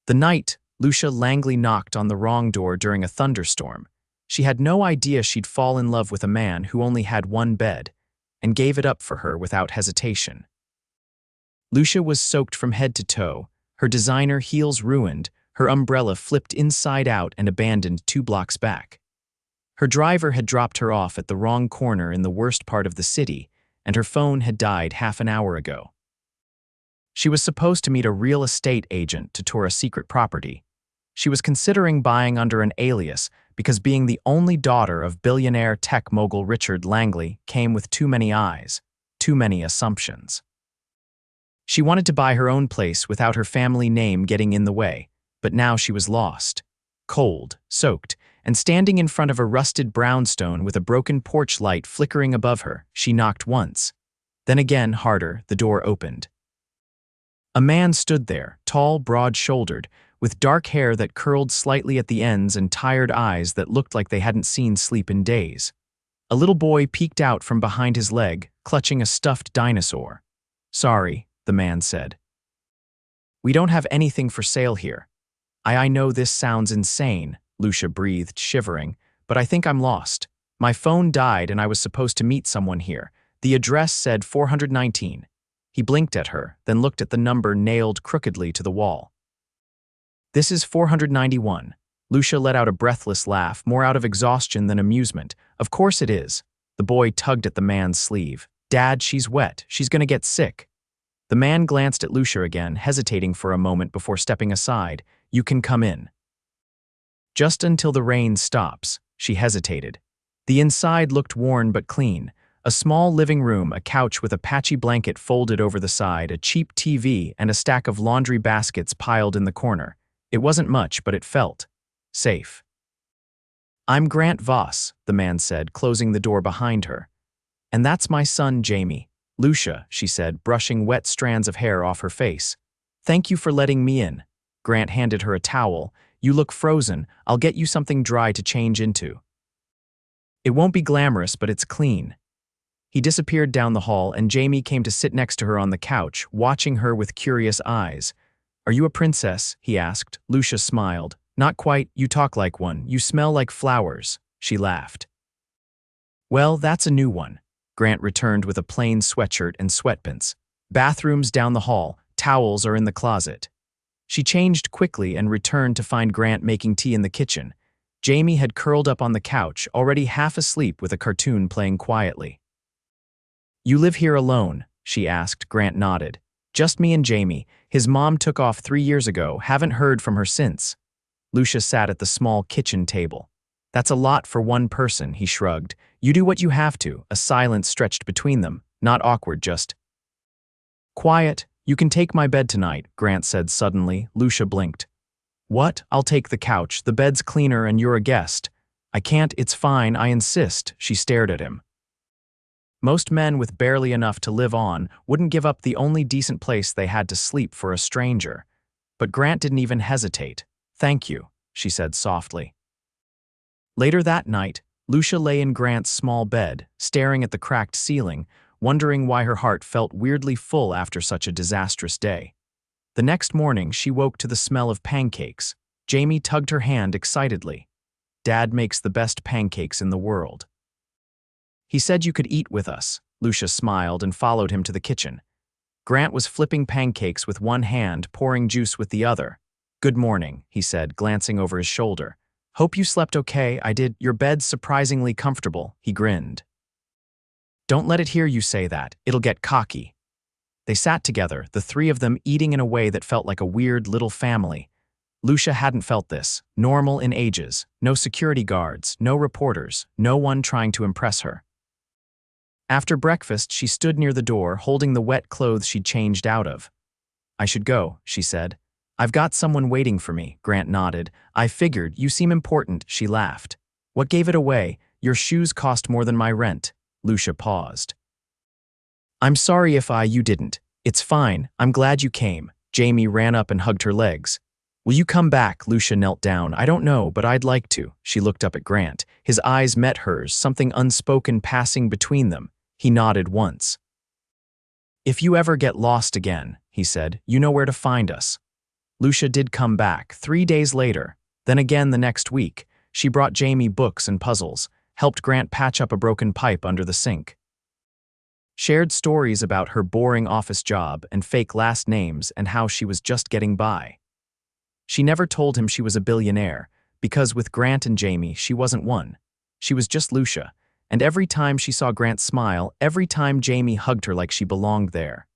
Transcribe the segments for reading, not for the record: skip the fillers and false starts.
The night, Lucia Langley knocked on the wrong door during a thunderstorm. She had no idea she'd fall in love with a man who only had one bed, and gave it up for her without hesitation. Lucia was soaked from head to toe, her designer heels ruined, her umbrella flipped inside out and abandoned 2 blocks back. Her driver had dropped her off at the wrong corner in the worst part of the city, and her phone had died half an hour ago. She was supposed to meet a real estate agent to tour a secret property. She was considering buying under an alias because being the only daughter of billionaire tech mogul Richard Langley came with too many eyes, too many assumptions. She wanted to buy her own place without her family name getting in the way, but now she was lost, cold, soaked, and standing in front of a rusted brownstone with a broken porch light flickering above her. She knocked once. Then again, harder, the door opened. A man stood there, tall, broad-shouldered, with dark hair that curled slightly at the ends and tired eyes that looked like they hadn't seen sleep in days. A little boy peeked out from behind his leg, clutching a stuffed dinosaur. "Sorry," the man said. "We don't have anything for sale here." I know this sounds insane," Lucia breathed, shivering, "but I think I'm lost. My phone died and I was supposed to meet someone here. The address said 419. He blinked at her, then looked at the number nailed crookedly to the wall. "This is 491. Lucia let out a breathless laugh, more out of exhaustion than amusement. "Of course it is." The boy tugged at the man's sleeve. "Dad, she's wet. She's gonna get sick." The man glanced at Lucia again, hesitating for a moment before stepping aside. "You can come in." "Just until the rain stops," she hesitated. The inside looked worn but clean. A small living room, a couch with a patchy blanket folded over the side, a cheap TV, and a stack of laundry baskets piled in the corner. It wasn't much, but it felt safe. "I'm Grant Voss," the man said, closing the door behind her. "And that's my son, Jamie." "Lucia," she said, brushing wet strands of hair off her face. "Thank you for letting me in." Grant handed her a towel. "You look frozen. I'll get you something dry to change into. It won't be glamorous, but it's clean." He disappeared down the hall, and Jamie came to sit next to her on the couch, watching her with curious eyes. "Are you a princess?" he asked. Lucia smiled. "Not quite. You talk like one. You smell like flowers." She laughed. "Well, that's a new one." Grant returned with a plain sweatshirt and sweatpants. "Bathroom's down the hall. Towels are in the closet." She changed quickly and returned to find Grant making tea in the kitchen. Jamie had curled up on the couch, already half asleep with a cartoon playing quietly. "You live here alone?" she asked. Grant nodded. "Just me and Jamie. His mom took off 3 years ago. Haven't heard from her since." Lucia sat at the small kitchen table. "That's a lot for one person," he shrugged. "You do what you have to." A silence stretched between them. Not awkward, just quiet. "You can take my bed tonight," Grant said suddenly. Lucia blinked. "What? I'll take the couch. The bed's cleaner and you're a guest." "I can't. It's fine. I insist." She stared at him. Most men with barely enough to live on wouldn't give up the only decent place they had to sleep for a stranger. But Grant didn't even hesitate. "Thank you," she said softly. Later that night, Lucia lay in Grant's small bed, staring at the cracked ceiling, wondering why her heart felt weirdly full after such a disastrous day. The next morning, she woke to the smell of pancakes. Jamie tugged her hand excitedly. "Dad makes the best pancakes in the world." "He said you could eat with us." Lucia smiled and followed him to the kitchen. Grant was flipping pancakes with one hand, pouring juice with the other. "Good morning," he said, glancing over his shoulder. "Hope you slept okay." "I did. Your bed's surprisingly comfortable," he grinned. "Don't let it hear you say that. It'll get cocky." They sat together, the three of them eating in a way that felt like a weird little family. Lucia hadn't felt this, normal in ages. No security guards, no reporters, no one trying to impress her. After breakfast, she stood near the door, holding the wet clothes she'd changed out of. "I should go," she said. "I've got someone waiting for me." Grant nodded. "I figured. You seem important." She laughed. "What gave it away? Your shoes cost more than my rent." Lucia paused. "I'm sorry if you didn't. It's fine. I'm glad you came." Jamie ran up and hugged her legs. "Will you come back?" Lucia knelt down. "I don't know, but I'd like to." She looked up at Grant. His eyes met hers, something unspoken passing between them. He nodded once. "If you ever get lost again," he said, "you know where to find us." Lucia did come back 3 days later, then again the next week. She brought Jamie books and puzzles, helped Grant patch up a broken pipe under the sink, shared stories about her boring office job and fake last names and how she was just getting by. She never told him she was a billionaire, because with Grant and Jamie, she wasn't one. She was just Lucia, and every time she saw Grant smile, every time Jamie hugged her like she belonged there.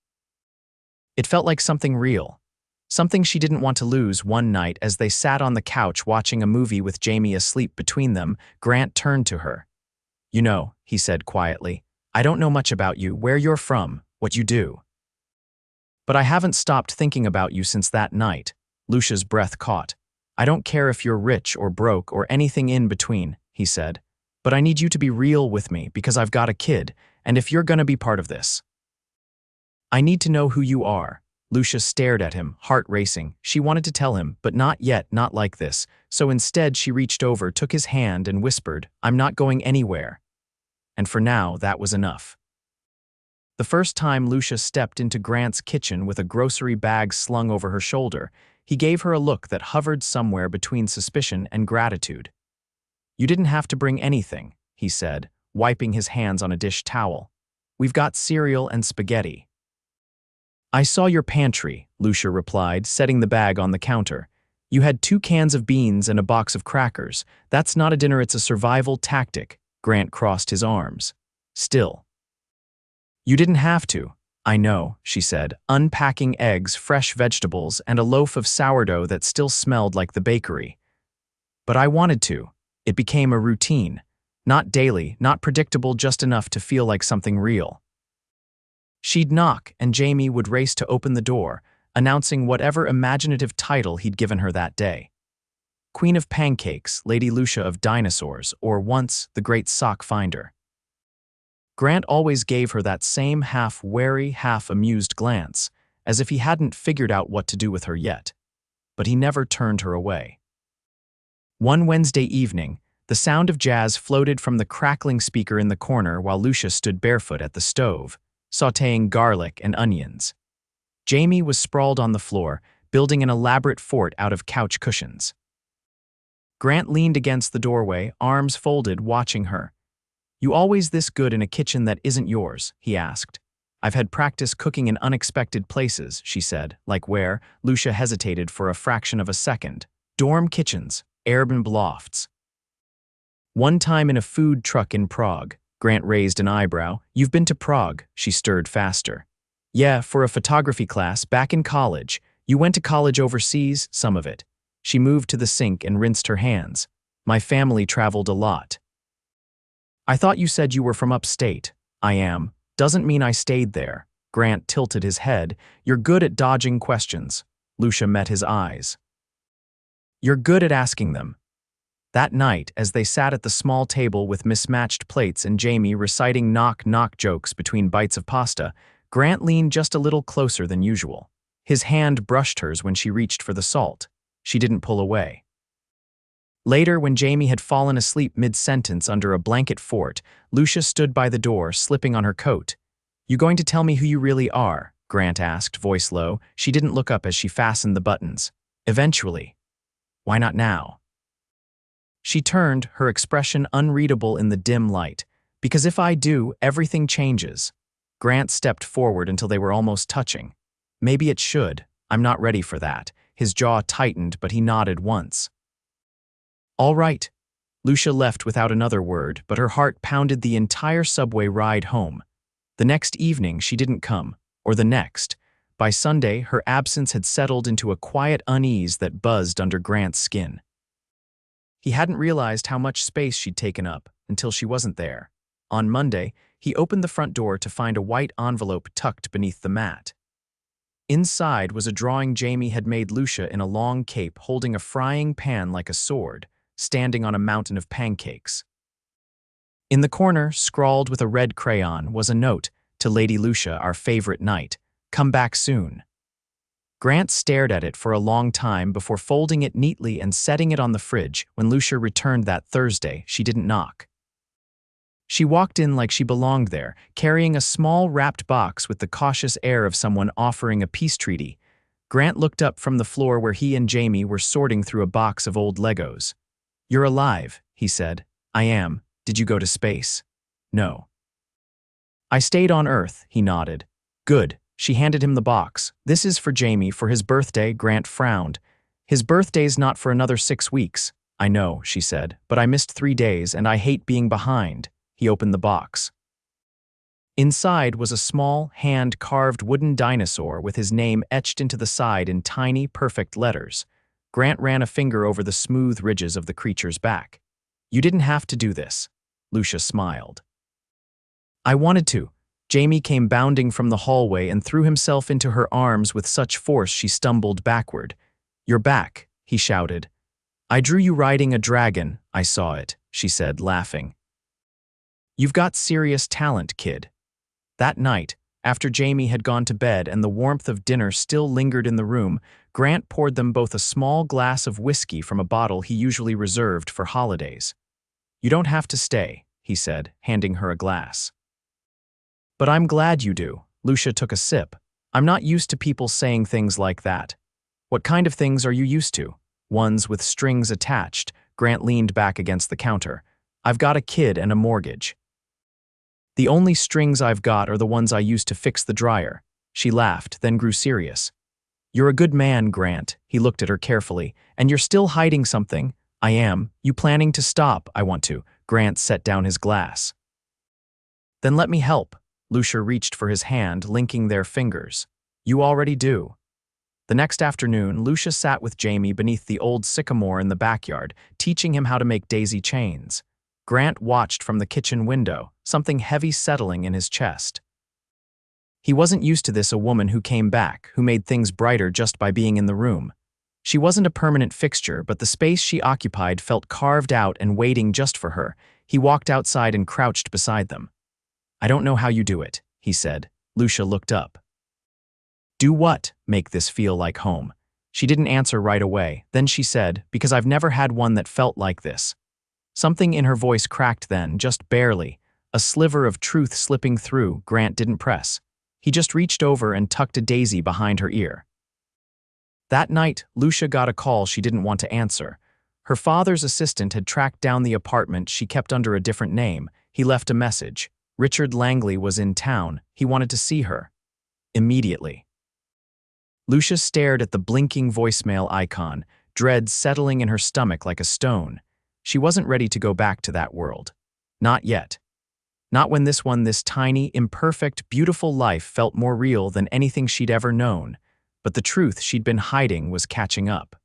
It felt like something real, something she didn't want to lose. One night, as they sat on the couch watching a movie with Jamie asleep between them, Grant turned to her. "You know," he said quietly, "I don't know much about you, where you're from, what you do. But I haven't stopped thinking about you since that night." Lucia's breath caught. "I don't care if you're rich or broke or anything in between," he said, "but I need you to be real with me because I've got a kid, and if you're gonna be part of this, I need to know who you are." Lucia stared at him, heart racing. She wanted to tell him, but not yet, not like this. So instead she reached over, took his hand and whispered, "I'm not going anywhere." And for now, that was enough. The first time Lucia stepped into Grant's kitchen with a grocery bag slung over her shoulder, he gave her a look that hovered somewhere between suspicion and gratitude. "You didn't have to bring anything," he said, wiping his hands on a dish towel. "We've got cereal and spaghetti." "I saw your pantry," Lucia replied, setting the bag on the counter. "You had 2 cans of beans and a box of crackers. That's not a dinner, it's a survival tactic." Grant crossed his arms. "Still. You didn't have to." "I know," she said, unpacking eggs, fresh vegetables, and a loaf of sourdough that still smelled like the bakery. "But I wanted to." It became a routine. Not daily, not predictable, just enough to feel like something real. She'd knock, and Jamie would race to open the door, announcing whatever imaginative title he'd given her that day. Queen of Pancakes, Lady Lucia of Dinosaurs, or once the Great Sock Finder. Grant always gave her that same half-wary, half-amused glance, as if he hadn't figured out what to do with her yet. But he never turned her away. One Wednesday evening, the sound of jazz floated from the crackling speaker in the corner while Lucia stood barefoot at the stove, sautéing garlic and onions. Jamie was sprawled on the floor, building an elaborate fort out of couch cushions. Grant leaned against the doorway, arms folded, watching her. "You always this good in a kitchen that isn't yours?" he asked. "I've had practice cooking in unexpected places," she said. "Like where?" Lucia hesitated for a fraction of a second. "Dorm kitchens, Airbnb lofts." "One time in a food truck in Prague." Grant raised an eyebrow. "You've been to Prague?" She stirred faster. "Yeah, for a photography class, back in college." "You went to college overseas?" "Some of it." She moved to the sink and rinsed her hands. "My family traveled a lot." "I thought you said you were from upstate." "I am. Doesn't mean I stayed there." Grant tilted his head. "You're good at dodging questions." Lucia met his eyes. "You're good at asking them." That night, as they sat at the small table with mismatched plates and Jamie reciting knock-knock jokes between bites of pasta, Grant leaned just a little closer than usual. His hand brushed hers when she reached for the salt. She didn't pull away. Later, when Jamie had fallen asleep mid-sentence under a blanket fort, Lucia stood by the door, slipping on her coat. "You going to tell me who you really are?" Grant asked, voice low. She didn't look up as she fastened the buttons. "Eventually." "Why not now?" She turned, her expression unreadable in the dim light. "Because if I do, everything changes." Grant stepped forward until they were almost touching. "Maybe it should. I'm not ready for that." His jaw tightened, but he nodded once. "All right." Lucia left without another word, but her heart pounded the entire subway ride home. The next evening she didn't come, or the next. By Sunday, her absence had settled into a quiet unease that buzzed under Grant's skin. He hadn't realized how much space she'd taken up until she wasn't there. On Monday, he opened the front door to find a white envelope tucked beneath the mat. Inside was a drawing Jamie had made Lucia in a long cape holding a frying pan like a sword, standing on a mountain of pancakes. In the corner, scrawled with a red crayon, was a note, "To Lady Lucia, our favorite night. Come back soon." Grant stared at it for a long time before folding it neatly and setting it on the fridge. When Lucia returned that Thursday, she didn't knock. She walked in like she belonged there, carrying a small wrapped box with the cautious air of someone offering a peace treaty. Grant looked up from the floor where he and Jamie were sorting through a box of old Legos. "You're alive," he said. "I am. Did you go to space?" "No." "I stayed on Earth," he nodded. "Good." She handed him the box. "This is for Jamie for his birthday." Grant frowned. "His birthday's not for another 6 weeks." "I know," she said, "but I missed 3 days and I hate being behind." He opened the box. Inside was a small, hand-carved wooden dinosaur with his name etched into the side in tiny, perfect letters. Grant ran a finger over the smooth ridges of the creature's back. "You didn't have to do this." Lucia smiled. "I wanted to." Jamie came bounding from the hallway and threw himself into her arms with such force she stumbled backward. "You're back," he shouted. "I drew you riding a dragon. I saw it," she said, laughing. "You've got serious talent, kid." That night, after Jamie had gone to bed and the warmth of dinner still lingered in the room, Grant poured them both a small glass of whiskey from a bottle he usually reserved for holidays. "You don't have to stay," he said, handing her a glass. "But I'm glad you do." Lucia took a sip. "I'm not used to people saying things like that." "What kind of things are you used to?" "Ones with strings attached." Grant leaned back against the counter. "I've got a kid and a mortgage." "The only strings I've got are the ones I used to fix the dryer." She laughed, then grew serious. "You're a good man, Grant." He looked at her carefully. "And you're still hiding something." "I am." "You planning to stop?" "I want to." Grant set down his glass. "Then let me help." Lucia reached for his hand, linking their fingers. "You already do." The next afternoon, Lucia sat with Jamie beneath the old sycamore in the backyard, teaching him how to make daisy chains. Grant watched from the kitchen window, something heavy settling in his chest. He wasn't used to this, a woman who came back, who made things brighter just by being in the room. She wasn't a permanent fixture, but the space she occupied felt carved out and waiting just for her. He walked outside and crouched beside them. "I don't know how you do it," he said. Lucia looked up. "Do what?" "Make this feel like home." She didn't answer right away. Then she said, "Because I've never had one that felt like this." Something in her voice cracked then, just barely, a sliver of truth slipping through. Grant didn't press. He just reached over and tucked a daisy behind her ear. That night, Lucia got a call she didn't want to answer. Her father's assistant had tracked down the apartment she kept under a different name. He left a message. Richard Langley was in town. He wanted to see her. Immediately. Lucia stared at the blinking voicemail icon, dread settling in her stomach like a stone. She wasn't ready to go back to that world. Not yet. Not when this tiny, imperfect, beautiful life felt more real than anything she'd ever known. But the truth she'd been hiding was catching up.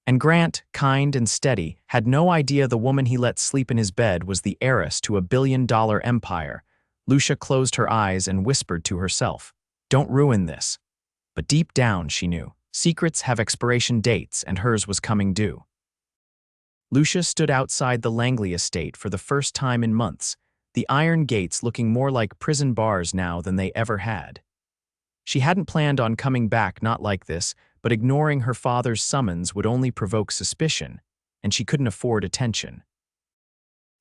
And Grant, kind and steady, had no idea the woman he let sleep in his bed was the heiress to a billion-dollar empire. Lucia closed her eyes and whispered to herself, "Don't ruin this." But deep down, she knew, secrets have expiration dates, and hers was coming due. Lucia stood outside the Langley estate for the first time in months, the iron gates looking more like prison bars now than they ever had. She hadn't planned on coming back, not like this, but ignoring her father's summons would only provoke suspicion, and she couldn't afford attention.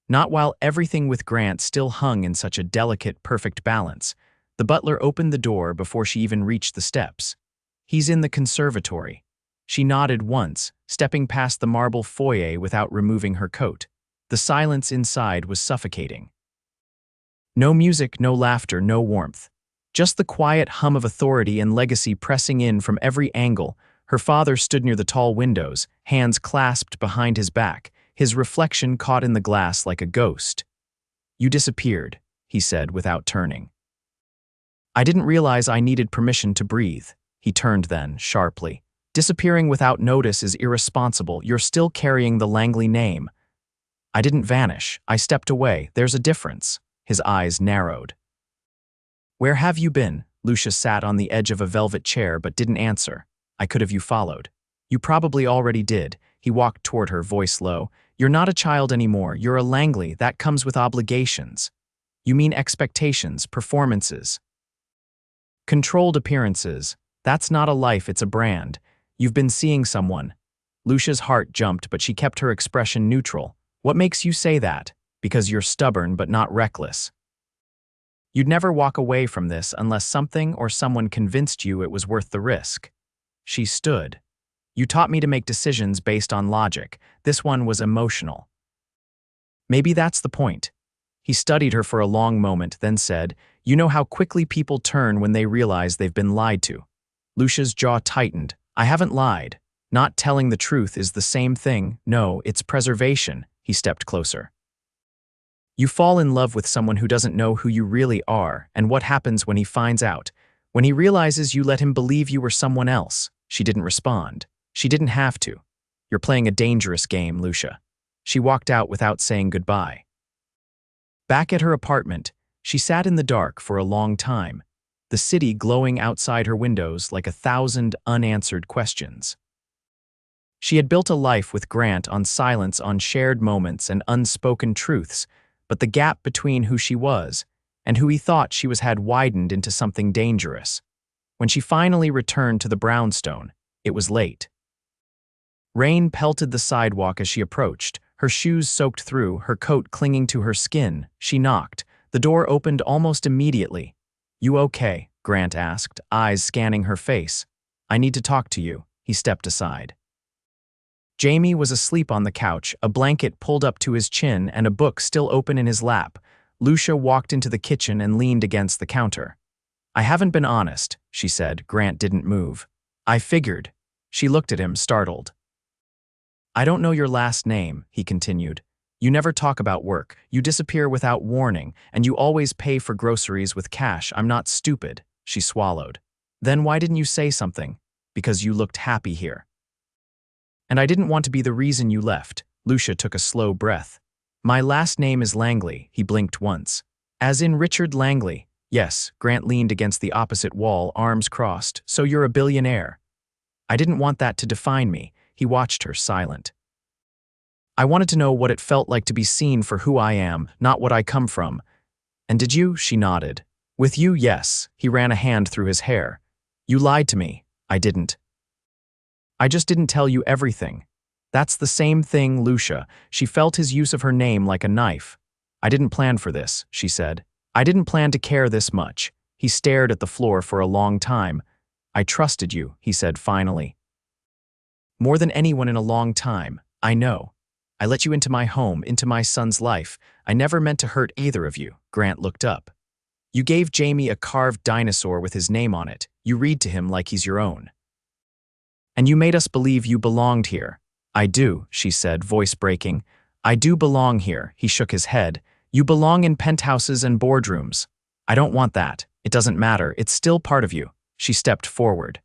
Not while everything with Grant still hung in such a delicate, perfect balance. The butler opened the door before she even reached the steps. "He's in the conservatory." She nodded once, stepping past the marble foyer without removing her coat. The silence inside was suffocating. No music, no laughter, no warmth. Just the quiet hum of authority and legacy pressing in from every angle. Her father stood near the tall windows, hands clasped behind his back, his reflection caught in the glass like a ghost. "You disappeared," he said without turning. "I didn't realize I needed permission to breathe." He turned then, sharply. "Disappearing without notice is irresponsible. You're still carrying the Langley name." "I didn't vanish. I stepped away. There's a difference." His eyes narrowed. "Where have you been?" Lucia sat on the edge of a velvet chair but didn't answer. "I could have you followed." "You probably already did." He walked toward her, voice low. "You're not a child anymore. You're a Langley. That comes with obligations." "You mean expectations, performances?" "Controlled appearances. That's not a life, it's a brand. You've been seeing someone." Lucia's heart jumped, but she kept her expression neutral. "What makes you say that?" "Because you're stubborn but not reckless. You'd never walk away from this unless something or someone convinced you it was worth the risk." She stood. You taught me to make decisions based on logic. This one was emotional. Maybe that's the point. He studied her for a long moment, then said, You know how quickly people turn when they realize they've been lied to. Lucia's jaw tightened. I haven't lied. Not telling the truth is the same thing. No, it's preservation. He stepped closer. You fall in love with someone who doesn't know who you really are, and what happens when he finds out? When he realizes you let him believe you were someone else. She didn't respond. She didn't have to. You're playing a dangerous game, Lucia. She walked out without saying goodbye. Back at her apartment, she sat in the dark for a long time, the city glowing outside her windows like 1,000 unanswered questions. She had built a life with Grant on silence, on shared moments and unspoken truths, but the gap between who she was and who he thought she was had widened into something dangerous. When she finally returned to the brownstone, it was late. Rain pelted the sidewalk as she approached, her shoes soaked through, her coat clinging to her skin. She knocked. The door opened almost immediately. You okay? Grant asked, eyes scanning her face. I need to talk to you. He stepped aside. Jamie was asleep on the couch, a blanket pulled up to his chin and a book still open in his lap. Lucia walked into the kitchen and leaned against the counter. I haven't been honest, she said. Grant didn't move. I figured. She looked at him, startled. I don't know your last name, he continued. You never talk about work, you disappear without warning, and you always pay for groceries with cash. I'm not stupid, she swallowed. Then why didn't you say something? Because you looked happy here. And I didn't want to be the reason you left. Lucia took a slow breath. My last name is Langley, he blinked once. As in Richard Langley. Yes, Grant leaned against the opposite wall, arms crossed. So you're a billionaire. I didn't want that to define me. He watched her, silent. I wanted to know what it felt like to be seen for who I am, not what I come from. And did you? She nodded. With you, yes. He ran a hand through his hair. You lied to me. I didn't. I just didn't tell you everything. That's the same thing, Lucia. She felt his use of her name like a knife. I didn't plan for this, she said. I didn't plan to care this much. He stared at the floor for a long time. I trusted you, he said finally. More than anyone in a long time, I know. I let you into my home, into my son's life. I never meant to hurt either of you. Grant looked up. You gave Jamie a carved dinosaur with his name on it. You read to him like he's your own. And you made us believe you belonged here. I do, she said, voice breaking. I do belong here, he shook his head. You belong in penthouses and boardrooms. I don't want that. It doesn't matter. It's still part of you. She stepped forward.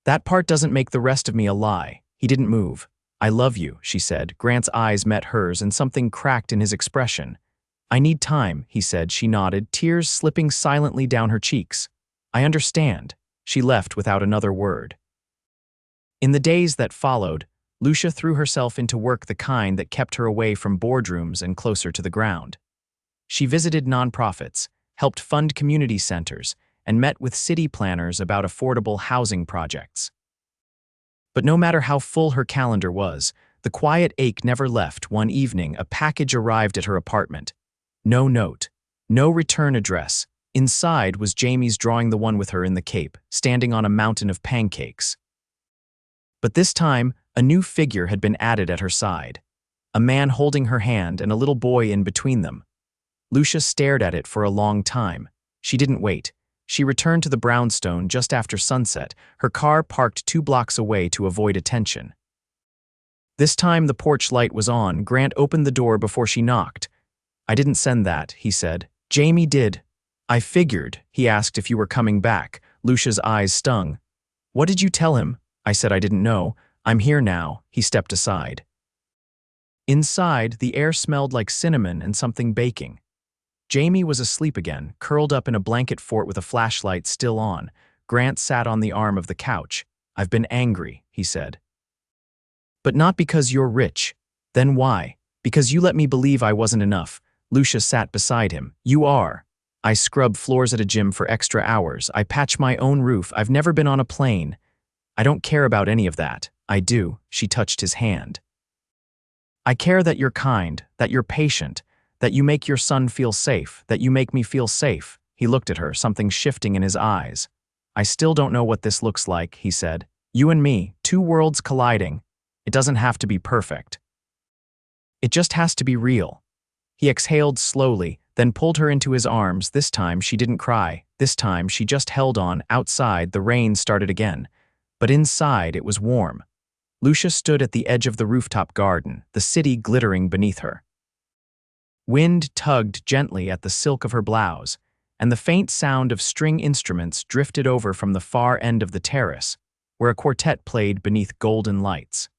That part doesn't make the rest of me a lie. He didn't move. I love you, she said. Grant's eyes met hers and something cracked in his expression. I need time, he said. She nodded, tears slipping silently down her cheeks. I understand. She left without another word. In the days that followed, Lucia threw herself into work, the kind that kept her away from boardrooms and closer to the ground. She visited nonprofits, helped fund community centers, and met with city planners about affordable housing projects. But no matter how full her calendar was, the quiet ache never left. One evening, a package arrived at her apartment. No note, no return address. Inside was Jamie's drawing, the one with her in the cape, standing on a mountain of pancakes. But this time, a new figure had been added at her side. A man holding her hand and a little boy in between them. Lucia stared at it for a long time. She didn't wait. She returned to the brownstone just after sunset, her car parked 2 blocks away to avoid attention. This time the porch light was on. Grant opened the door before she knocked. I didn't send that, he said. Jamie did. I figured. He asked if you were coming back. Lucia's eyes stung. What did you tell him? I said I didn't know. I'm here now. He stepped aside. Inside, the air smelled like cinnamon and something baking. Jamie was asleep again, curled up in a blanket fort with a flashlight still on. Grant sat on the arm of the couch. I've been angry, he said. But not because you're rich. Then why? Because you let me believe I wasn't enough. Lucia sat beside him. You are. I scrub floors at a gym for extra hours. I patch my own roof. I've never been on a plane. I don't care about any of that. I do. She touched his hand. I care that you're kind, that you're patient, that you make your son feel safe, that you make me feel safe. He looked at her, something shifting in his eyes. I still don't know what this looks like, he said. You and me, two worlds colliding. It doesn't have to be perfect. It just has to be real. He exhaled slowly, then pulled her into his arms. This time she didn't cry. This time she just held on. Outside, the rain started again. But inside, it was warm. Lucia stood at the edge of the rooftop garden, the city glittering beneath her. Wind tugged gently at the silk of her blouse, and the faint sound of string instruments drifted over from the far end of the terrace, where a quartet played beneath golden lights.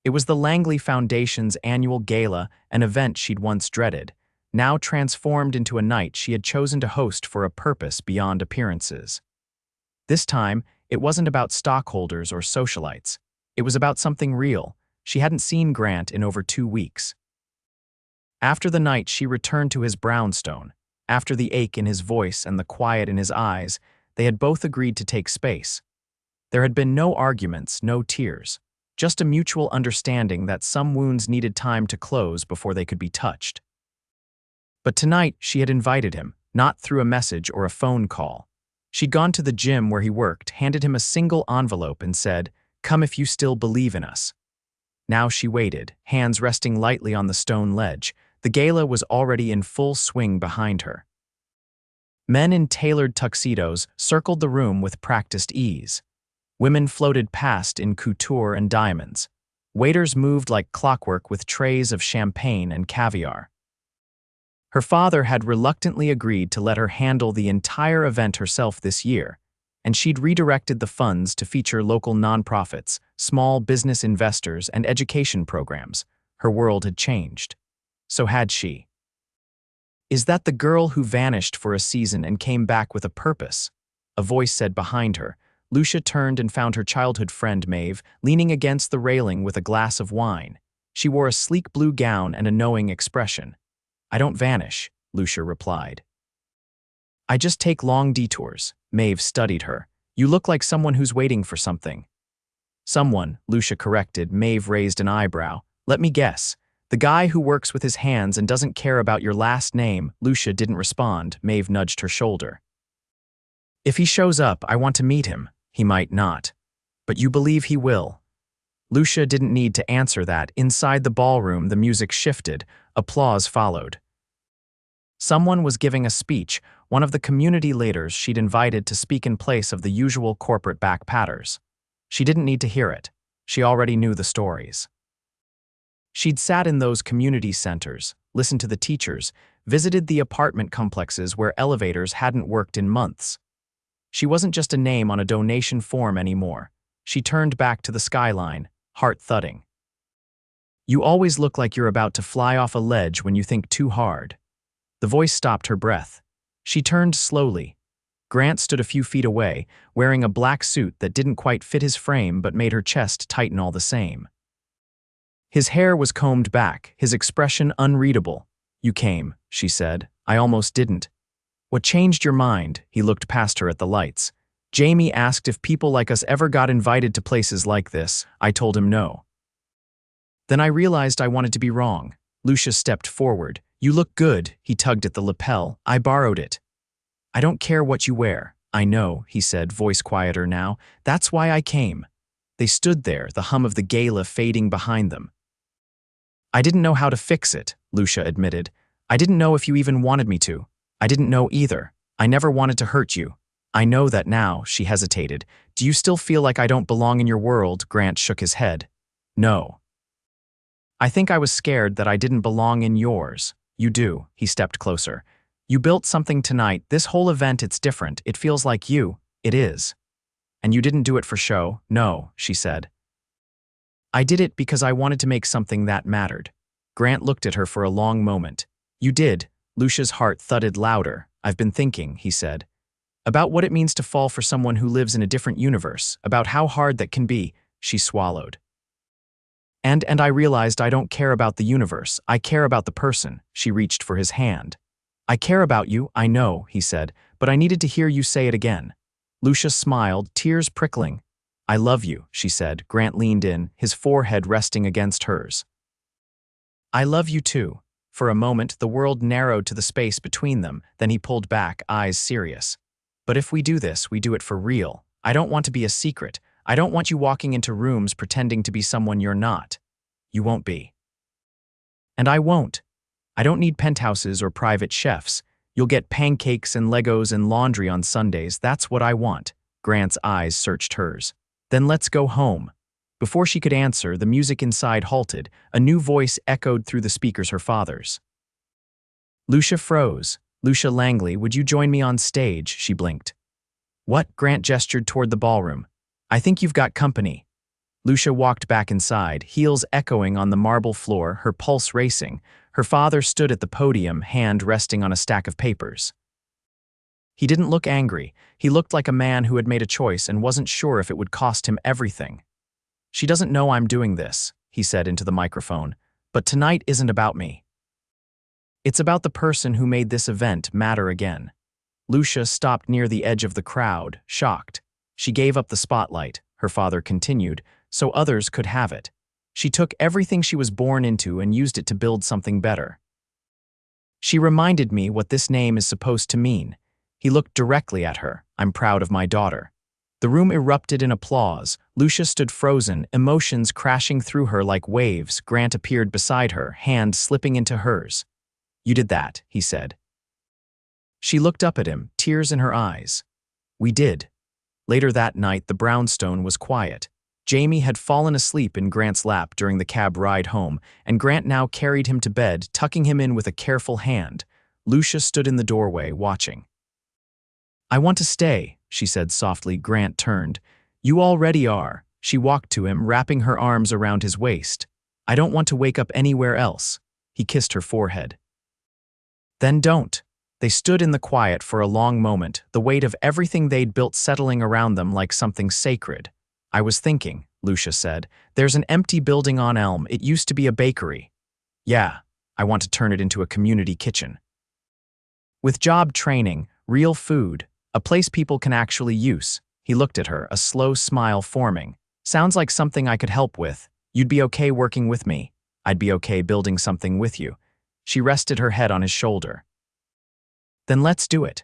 It was the Langley Foundation's annual gala, an event she'd once dreaded, now transformed into a night she had chosen to host for a purpose beyond appearances. This time, it wasn't about stockholders or socialites. It was about something real. She hadn't seen Grant in over 2 weeks. After the night, she returned to his brownstone. After the ache in his voice and the quiet in his eyes, they had both agreed to take space. There had been no arguments, no tears, just a mutual understanding that some wounds needed time to close before they could be touched. But tonight, she had invited him, not through a message or a phone call. She'd gone to the gym where he worked, handed him a single envelope and said, "Come if you still believe in us." Now she waited, hands resting lightly on the stone ledge. The gala was already in full swing behind her. Men in tailored tuxedos circled the room with practiced ease. Women floated past in couture and diamonds. Waiters moved like clockwork with trays of champagne and caviar. Her father had reluctantly agreed to let her handle the entire event herself this year, and she'd redirected the funds to feature local nonprofits, small business investors, and education programs. Her world had changed. So had she. "Is that the girl who vanished for a season and came back with a purpose?" a voice said behind her. Lucia turned and found her childhood friend Maeve leaning against the railing with a glass of wine. She wore a sleek blue gown and a knowing expression. "I don't vanish," Lucia replied. "I just take long detours." Maeve studied her. "You look like someone who's waiting for something." "Someone," Lucia corrected. Maeve raised an eyebrow. "Let me guess. The guy who works with his hands and doesn't care about your last name." Lucia didn't respond. Maeve nudged her shoulder. "If he shows up, I want to meet him. He might not. But you believe he will." Lucia didn't need to answer that. Inside the ballroom, the music shifted. Applause followed. Someone was giving a speech, one of the community leaders she'd invited to speak in place of the usual corporate backpatters. She didn't need to hear it. She already knew the stories. She'd sat in those community centers, listened to the teachers, visited the apartment complexes where elevators hadn't worked in months. She wasn't just a name on a donation form anymore. She turned back to the skyline, heart thudding. "You always look like you're about to fly off a ledge when you think too hard." The voice stopped her breath. She turned slowly. Grant stood a few feet away, wearing a black suit that didn't quite fit his frame but made her chest tighten all the same. His hair was combed back, his expression unreadable. "You came," she said. "I almost didn't." "What changed your mind?" He looked past her at the lights. "Jamie asked if people like us ever got invited to places like this. I told him no. Then I realized I wanted to be wrong." Lucia stepped forward. "You look good." He tugged at the lapel. "I borrowed it." "I don't care what you wear." "I know," he said, voice quieter now. "That's why I came." They stood there, the hum of the gala fading behind them. "I didn't know how to fix it," Lucia admitted. "I didn't know if you even wanted me to. I didn't know either. I never wanted to hurt you. I know that now." She hesitated. "Do you still feel like I don't belong in your world?" Grant shook his head. "No. I think I was scared that I didn't belong in yours." "You do." He stepped closer. "You built something tonight. This whole event, it's different. It feels like you. It is. And you didn't do it for show." "No," she said. "I did it because I wanted to make something that mattered." Grant looked at her for a long moment. "You did." Lucia's heart thudded louder. "I've been thinking," he said, "about what it means to fall for someone who lives in a different universe, about how hard that can be." She swallowed. And I realized I don't care about the universe. I care about the person." She reached for his hand. "I care about you, I know," he said, "but I needed to hear you say it again." Lucia smiled, tears prickling. "I love you," she said. Grant leaned in, his forehead resting against hers. "I love you too." For a moment, the world narrowed to the space between them, then he pulled back, eyes serious. But if we do this, we do it for real. I don't want to be a secret. I don't want you walking into rooms pretending to be someone you're not. You won't be. And I won't. I don't need penthouses or private chefs. You'll get pancakes and Legos and laundry on Sundays. That's what I want. Grant's eyes searched hers. Then let's go home. Before she could answer, the music inside halted. A new voice echoed through the speakers, her father's. Lucia froze. Lucia Langley, would you join me on stage? She blinked. What? Grant gestured toward the ballroom. I think you've got company. Lucia walked back inside, heels echoing on the marble floor, her pulse racing. Her father stood at the podium, hand resting on a stack of papers. He didn't look angry. He looked like a man who had made a choice and wasn't sure if it would cost him everything. She doesn't know I'm doing this, he said into the microphone, but tonight isn't about me. It's about the person who made this event matter again. Lucia stopped near the edge of the crowd, shocked. She gave up the spotlight, her father continued, so others could have it. She took everything she was born into and used it to build something better. She reminded me what this name is supposed to mean. He looked directly at her. I'm proud of my daughter. The room erupted in applause. Lucia stood frozen, emotions crashing through her like waves. Grant appeared beside her, hand slipping into hers. You did that, he said. She looked up at him, tears in her eyes. We did. Later that night, the brownstone was quiet. Jamie had fallen asleep in Grant's lap during the cab ride home, and Grant now carried him to bed, tucking him in with a careful hand. Lucia stood in the doorway, watching. I want to stay, she said softly. Grant turned. You already are. She walked to him, wrapping her arms around his waist. I don't want to wake up anywhere else. He kissed her forehead. Then don't. They stood in the quiet for a long moment, the weight of everything they'd built settling around them like something sacred. I was thinking, Lucia said, there's an empty building on Elm. It used to be a bakery. Yeah, I want to turn it into a community kitchen. With job training, real food, a place people can actually use. He looked at her, a slow smile forming. Sounds like something I could help with. You'd be okay working with me. I'd be okay building something with you. She rested her head on his shoulder. Then let's do it.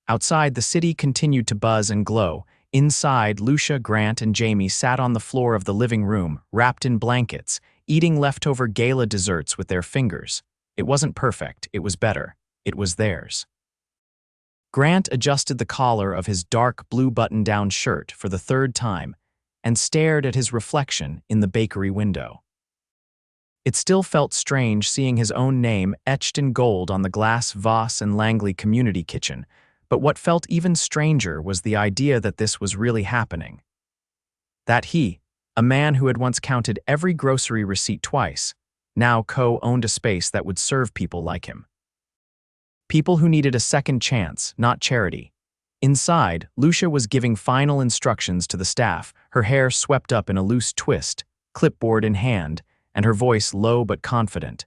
Outside, the city continued to buzz and glow. Inside, Lucia, Grant, and Jamie sat on the floor of the living room, wrapped in blankets, eating leftover gala desserts with their fingers. It wasn't perfect, it was better. It was theirs. Grant adjusted the collar of his dark blue button-down shirt for the third time and stared at his reflection in the bakery window. It still felt strange seeing his own name etched in gold on the glass Voss and Langley community kitchen, but what felt even stranger was the idea that this was really happening. That he, a man who had once counted every grocery receipt twice, now co-owned a space that would serve people like him. People who needed a second chance, not charity. Inside, Lucia was giving final instructions to the staff, her hair swept up in a loose twist, clipboard in hand, and her voice low but confident.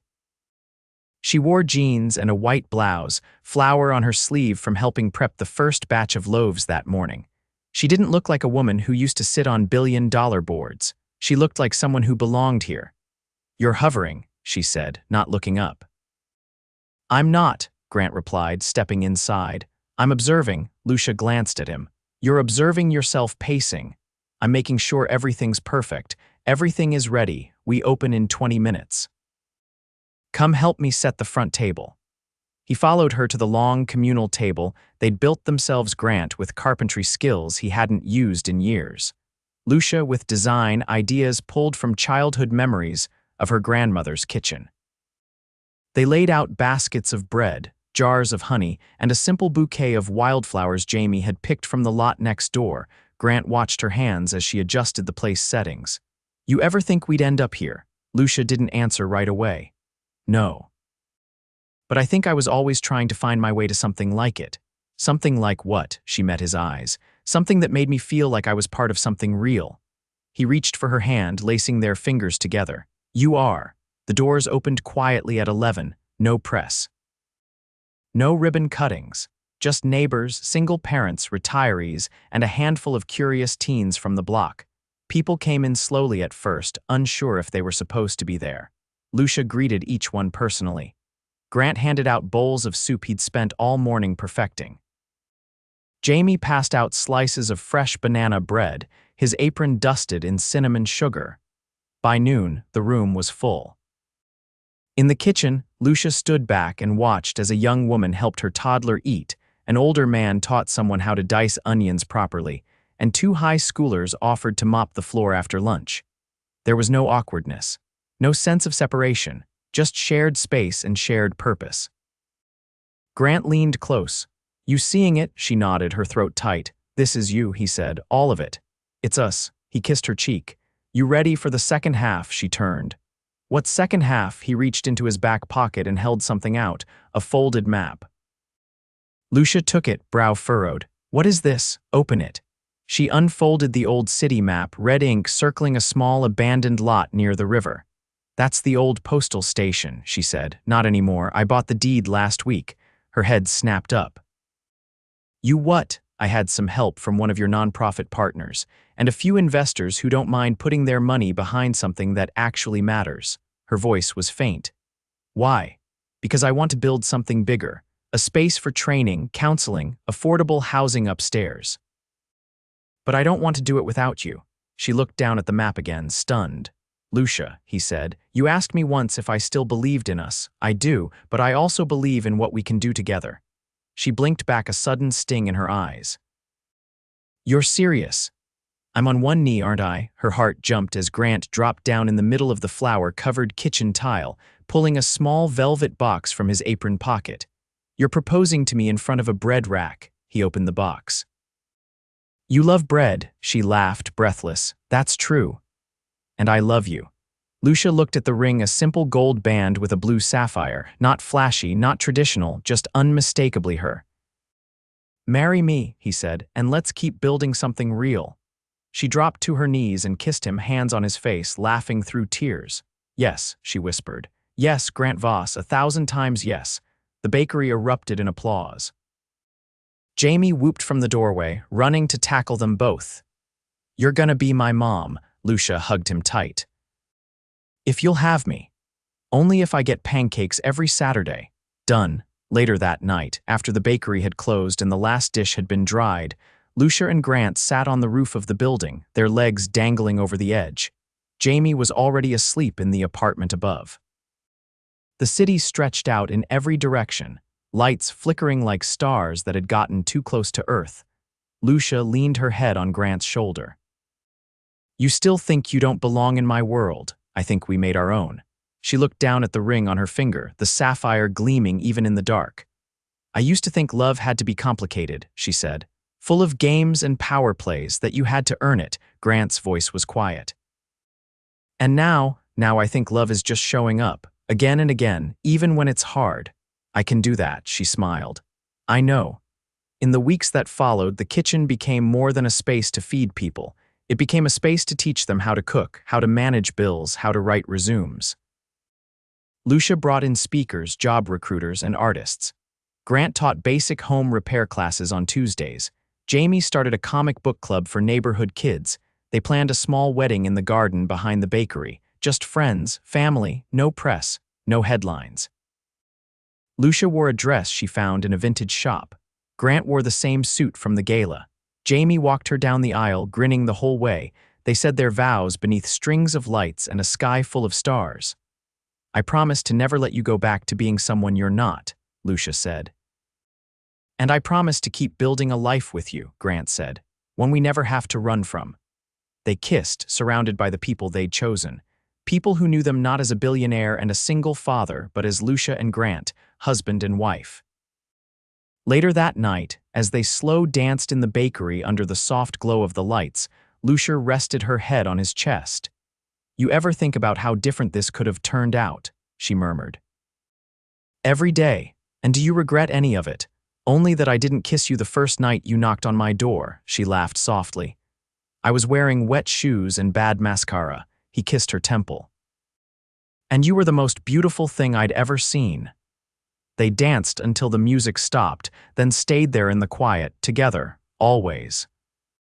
She wore jeans and a white blouse, flour on her sleeve from helping prep the first batch of loaves that morning. She didn't look like a woman who used to sit on billion-dollar boards. She looked like someone who belonged here. You're hovering, she said, not looking up. I'm not, Grant replied, stepping inside. I'm observing. Lucia glanced at him. You're observing yourself pacing. I'm making sure everything's perfect. Everything is ready. We open in 20 minutes. Come help me set the front table. He followed her to the long communal table they'd built themselves. Grant with carpentry skills he hadn't used in years. Lucia with design ideas pulled from childhood memories of her grandmother's kitchen. They laid out baskets of bread, jars of honey, and a simple bouquet of wildflowers Jamie had picked from the lot next door. Grant watched her hands as she adjusted the place settings. You ever think we'd end up here? Lucia didn't answer right away. No. But I think I was always trying to find my way to something like it. Something like what? She met his eyes. Something that made me feel like I was part of something real. He reached for her hand, lacing their fingers together. You are. The doors opened quietly at 11. No press. No ribbon cuttings. Just neighbors, single parents, retirees, and a handful of curious teens from the block. People came in slowly at first, unsure if they were supposed to be there. Lucia greeted each one personally. Grant handed out bowls of soup he'd spent all morning perfecting. Jamie passed out slices of fresh banana bread, his apron dusted in cinnamon sugar. By noon, the room was full. In the kitchen, Lucia stood back and watched as a young woman helped her toddler eat, an older man taught someone how to dice onions properly, and two high schoolers offered to mop the floor after lunch. There was no awkwardness, no sense of separation, just shared space and shared purpose. Grant leaned close. "You seeing it?" She nodded, her throat tight. "This is you," he said, "all of it. It's us." He kissed her cheek. "You ready for the second half?" She turned. "What second half?" He reached into his back pocket and held something out, a folded map. Lucia took it, brow furrowed. "What is this? Open it." She unfolded the old city map, red ink circling a small abandoned lot near the river. "That's the old postal station," she said. "Not anymore. I bought the deed last week." Her head snapped up. "You what?" "I had some help from one of your nonprofit partners, and a few investors who don't mind putting their money behind something that actually matters." Her voice was faint. "Why?" "Because I want to build something bigger. A space for training, counseling, affordable housing upstairs. But I don't want to do it without you." She looked down at the map again, stunned. "Lucia," he said, "you asked me once if I still believed in us. I do, but I also believe in what we can do together." She blinked back, a sudden sting in her eyes. "You're serious?" "I'm on one knee, aren't I?" Her heart jumped as Grant dropped down in the middle of the flower-covered kitchen tile, pulling a small velvet box from his apron pocket. "You're proposing to me in front of a bread rack." He opened the box. "You love bread," she laughed, breathless. "That's true. And I love you." Lucia looked at the ring, a simple gold band with a blue sapphire, not flashy, not traditional, just unmistakably her. "Marry me," he said, "and let's keep building something real." She dropped to her knees and kissed him, hands on his face, laughing through tears. "Yes," she whispered. "Yes, Grant Voss, 1,000 times yes." The bakery erupted in applause. Jamie whooped from the doorway, running to tackle them both. "You're gonna be my mom." Lucia hugged him tight. "If you'll have me. Only if I get pancakes every Saturday." Done. Later that night, after the bakery had closed and the last dish had been dried, Lucia and Grant sat on the roof of the building, their legs dangling over the edge. Jamie was already asleep in the apartment above. The city stretched out in every direction, lights flickering like stars that had gotten too close to Earth. Lucia leaned her head on Grant's shoulder. "You still think you don't belong in my world? I think we made our own." She looked down at the ring on her finger, the sapphire gleaming even in the dark. "I used to think love had to be complicated," she said. "Full of games and power plays that you had to earn it." Grant's voice was quiet. "And now I think love is just showing up, again and again, even when it's hard." "I can do that," she smiled. "I know." In the weeks that followed, the kitchen became more than a space to feed people. It became a space to teach them how to cook, how to manage bills, how to write resumes. Lucia brought in speakers, job recruiters, and artists. Grant taught basic home repair classes on Tuesdays. Jamie started a comic book club for neighborhood kids. They planned a small wedding in the garden behind the bakery. Just friends, family, no press, no headlines. Lucia wore a dress she found in a vintage shop. Grant wore the same suit from the gala. Jamie walked her down the aisle, grinning the whole way. They said their vows beneath strings of lights and a sky full of stars. "I promise to never let you go back to being someone you're not," Lucia said. "And I promise to keep building a life with you," Grant said, "one we never have to run from." They kissed, surrounded by the people they'd chosen. People who knew them not as a billionaire and a single father, but as Lucia and Grant, husband and wife. Later that night, as they slow danced in the bakery under the soft glow of the lights, Lucia rested her head on his chest. "You ever think about how different this could have turned out?" she murmured. "Every day. And do you regret any of it?" "Only that I didn't kiss you the first night you knocked on my door," she laughed softly. "I was wearing wet shoes and bad mascara." He kissed her temple. "And you were the most beautiful thing I'd ever seen." They danced until the music stopped, then stayed there in the quiet, together, always.